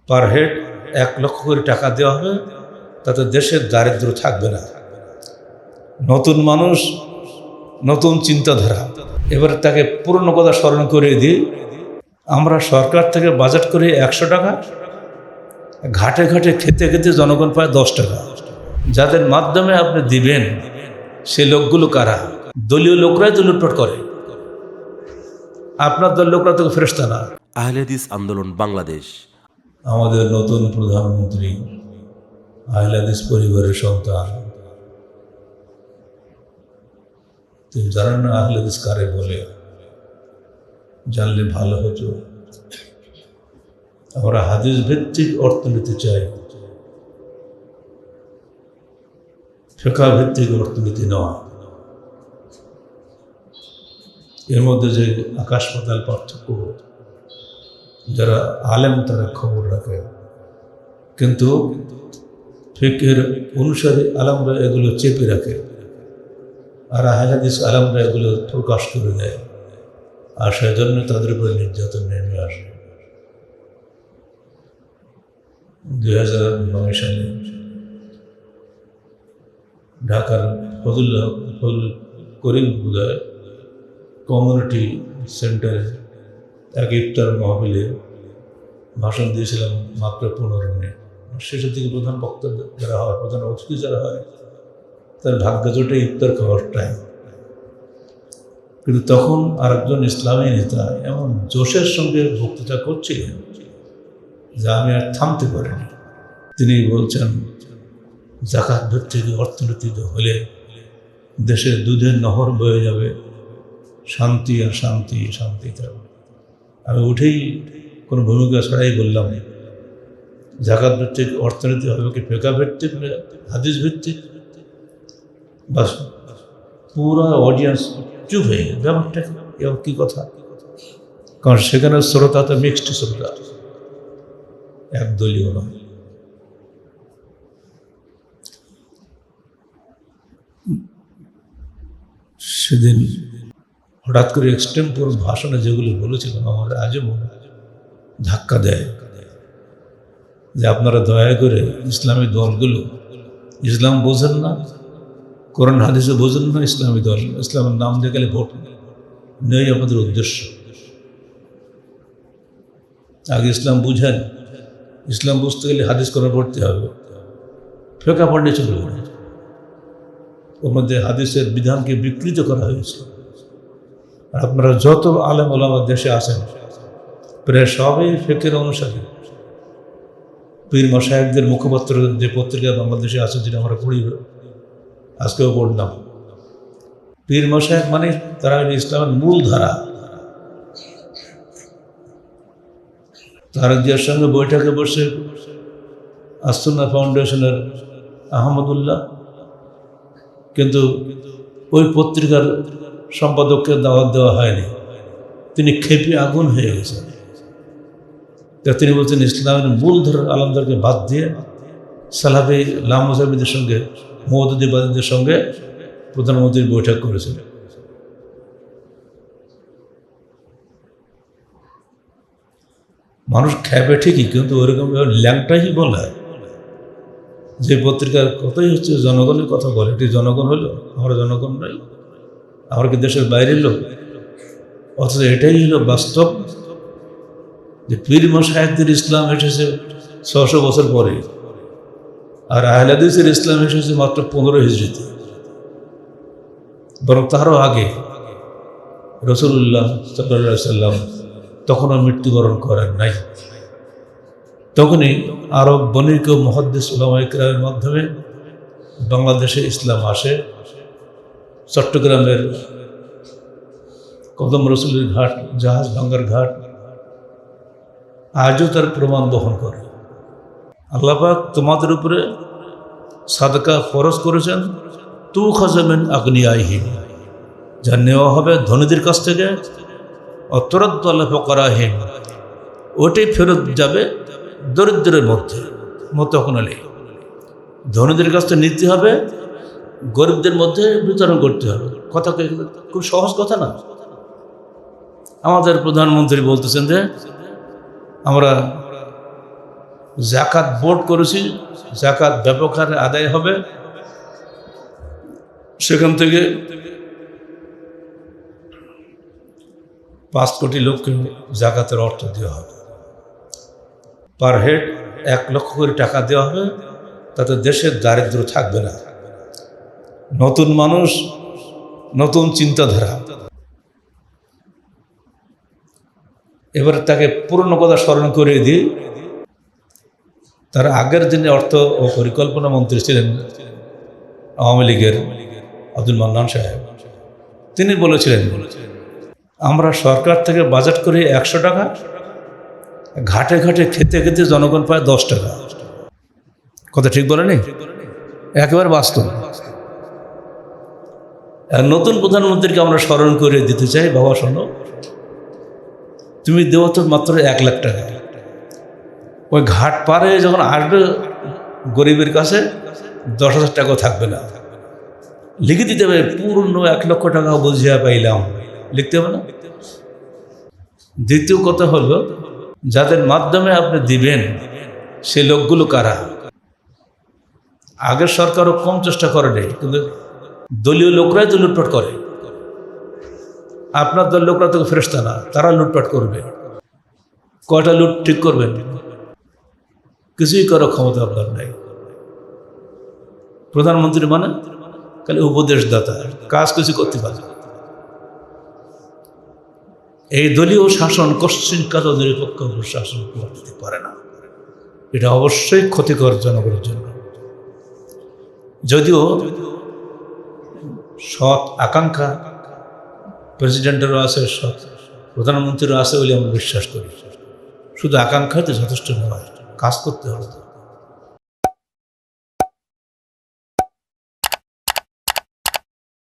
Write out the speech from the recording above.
Per head 1 লক্ষ করে টাকা দেওয়া হবে, তাতে দেশের দারিদ্র্য থাকবে না। নতুন মানুষ, নতুন চিন্তাধারা। এবারে তাকে পুরনো কথা স্মরণ করে দিই। আমরা সরকার থেকে বাজেট করি 100 টাকা, ঘাটে ঘাটে খেতে খেতে জনগণ পায় 10 টাকা। যাদের মাধ্যমে আপনি দিবেন সে লোকগুলো কারা? দলীয় লোকরাই তো লুটপাট করে, আপনার দল লোকরা তো ফেরেশতা না। আহলে হাদিস আন্দোলন বাংলাদেশ। আমাদের নতুন প্রধানমন্ত্রী আহলে হাদিস পরিবারের সন্তান। তুমি জানেন না আহলে হাদিস কারে বলে? জানলে ভালো হতো। আমরা হাদিস ভিত্তিক অর্থনীতি চাই, ফিকহ ভিত্তিক অর্থনীতি নয়। এর মধ্যে যে আকাশ পাতাল পার্থক্য। যারা আলেম তারা খবর রাখে, কিন্তু ফিকহের অনুসারে আলেমরা এগুলো চেপে রাখে, আর আহলে হাদিস আলেমরা এগুলো প্রকাশ করে দেয়, আর সেজন্য তাদের উপরে নির্যাতন নেমে আসে। 2009 সালে ঢাকার ফজল করিম বুদায় কমিউনিটি সেন্টারে এক ইফতার মাহফিলে ভাষণ দিয়েছিলাম মাত্র 15 মিনিট। শেষের দিকে প্রধান বক্তা যারা হয়, প্রধান অতিথি যারা হয়, তার ভাগ্য জোটে ইফতার খাওয়ার টাইম। কিন্তু তখন আরেকজন ইসলামী নেতা এমন জোশের সঙ্গে বক্তৃতা করছিলেন যে আমি আর থামতে পারিনি। তিনি বলছেন, যাকাত ভিত্তিক অর্থনীতি হলে দেশের দুধের নহর বয়ে যাবে, শান্তি আর শান্তি, শান্তি থাকবে। আমি উঠেই কোনো ভূমিকা ছাড়াই বললাম, যাকাত ভিত্তিক অর্থনীতি হবে কি ফিকহ ভিত্তিক, হাদিস ভিত্তিক? বাস পুরো অডিয়েন্স চুপ হয়ে গেল। ব্যাপারটা এবার কী কথা? কারণ সেখানে শ্রোতা তো মিক্সড শ্রোতা, একদলীয় নয়। সেদিন হঠাৎ করে এক্সটেম্পোর ভাষণে যেগুলো বলেছিলাম আমার আজও মনে ধাক্কা দেয়, যে আপনারা দয়া করে ইসলামী দলগুলো, ইসলাম বোঝেন না, কোরআন হাদিসে বোঝেন না, ইসলামী দল, ইসলামের নাম দিয়ে গেলে ভোট নেই আপনাদের উদ্দেশ্য। আগে ইসলাম বুঝেন, ইসলাম বুঝতে গেলে হাদিস কোরআন পড়তে হবে, ফিকহ পড়লে চলবে না। ওর মধ্যে হাদিসের বিধানকে বিকৃত করা হয়েছে। আর আপনারা যত আলেম ওলামা দেশে আছেন প্রায় সবই ফিকহের অনুসারী। পীর মাশায়েখদের মুখপাত্র যে পত্রিকা বাংলাদেশে আছে, যেটা আমরা পড়ি, আজকেও পড়লাম, পীর মাশায়েখ মানে তারা ইসলামের মূল ধারা। তারেক জিয়ার সঙ্গে বৈঠকে বসে আসুন্নাহ ফাউন্ডেশনের আহমদুল্লাহ, কিন্তু ওই পত্রিকার সম্পাদককে দাওয়াত দেওয়া হয়নি। তিনি ক্ষেপে আগুন হয়ে গেছেন। তিনি বলছেন ইসলামের মূল ধারার আলমদেরকে বাদ দিয়ে সালাফি লামুজাবিদের সঙ্গে, মুওয়াদ্দিদদের সঙ্গে প্রধানমন্ত্রীর বৈঠক করেছেন। মানুষ খেপে ঠিকই, কিন্তু ওইরকম ল্যাংটাই বলা হয়। যে পত্রিকার কথাই হচ্ছে জনগণের কথা বলে, এটি জনগণ হলো, আমরা জনগণ নই, আমরা কি দেশের বাইরের লোক? অথচ এটাই হলো বাস্তব, যে পীর মাশায়েখদের ইসলাম এসেছে 600 বছর পরে, আর আহলে হাদিসের ইসলাম এসেছে মাত্র 15 হিজরিতে। বরং তারও আগে রাসূলুল্লাহ সাল্লাল্লাহু আলাইহি সাল্লাম তখনও মৃত্যুবরণ করেন নাই। তখনই আরব বণিক ও মুহাদ্দিস উলামায়ে কেরামের মাধ্যমে বাংলাদেশে ইসলাম আসে। চট্টগ্রামের কদম রসুলের ঘাট, জাহাজ ভাঙ্গার ঘাট আজও তার প্রমাণ বহন করে। আল্লাহ পাক তোমাদের উপরে সাদকা ফরজ করেছেন, তু খাজামিন আগনিয়াইহিম, যা নেওয়া হবে ধনীদের কাছ থেকে, অতরাদ্দু আলা ফুকারাহিম, ওটাই ফেরত যাবে দরিদ্রের মধ্যে মতকনালি। ধনীদের কাছ থেকে নিতে হবে, গরিবদের মধ্যে বিতরণ করতে হবে। কথা খুব সহজ কথা না। আমাদের প্রধানমন্ত্রী বলতেছেন যে আমরা জাকাত বোর্ড করেছি, জাকাত ব্যাপক হারে আদায় হবে, সেখান থেকে 5 কোটি লোককে জাকাতের অর্থ দেওয়া হবে, পার হেড 1 লক্ষ করে টাকা দেওয়া হবে, তাতে দেশের দারিদ্র থাকবে না। নতুন মানুষ, নতুন চিন্তাধারা। এবার তাকে পুরনো কথা স্মরণ করে দিই। তার আগের দিনে অর্থ ও পরিকল্পনা মন্ত্রী ছিলেন আওয়ামী লীগের আব্দুল মান্নান সাহেব। তিনি বলেছিলেন, আমরা সরকার থেকে বাজেট করি 100 টাকা, ঘাটে ঘাটে খেতে খেতে জনগণ পায় 10 টাকা। কথা ঠিক বলেনি? একেবারে বাস্তব। নতুন প্রধানমন্ত্রীকে আমরা স্মরণ করে দিতে চাই, বাবা শোনো, তুমি দেও তো মাত্র 1 লাখ টাকা। ওই ঘাট পারে যখন আসবে গরিবের কাছে 10,000 টাকাও থাকবে না, লিখে দিতে হবে পূর্ণ 1 লক্ষ টাকা বুঝিয়া পাইলাম, লিখতে হবে না? দ্বিতীয় কথা হলো, যাদের মাধ্যমে আপনি দিবেন সে লোকগুলো কারা? আগের সরকারও কম চেষ্টা করেনি, কিন্তু দলীয় লোকরাই তো লুটপাট করে। আপনার দল লোকরা তো ফেরেশতা না, তারা লুটপাট করবে। কয়টা লুট ঠিক করবেন? কিছুই করার ক্ষমতা আপনার নাই। প্রধানমন্ত্রী মানে খালি উপদেশদাতা, কাজ কিছু করতে পারে। এই দলীয় শাসন কশ্চিন কাল নিরপেক্ষ শাসন করতে পারে না। এটা অবশ্যই ক্ষতিকর জনগণের জন্য। যদিও সৎ আকাঙ্ক্ষা প্রেসিডেন্টেরও আছে, সৎ প্রধানমন্ত্রীরও আছে বলে আমরা বিশ্বাস করি। শুধু আকাঙ্ক্ষাতে যথেষ্ট নয়, কাজ করতে হবে।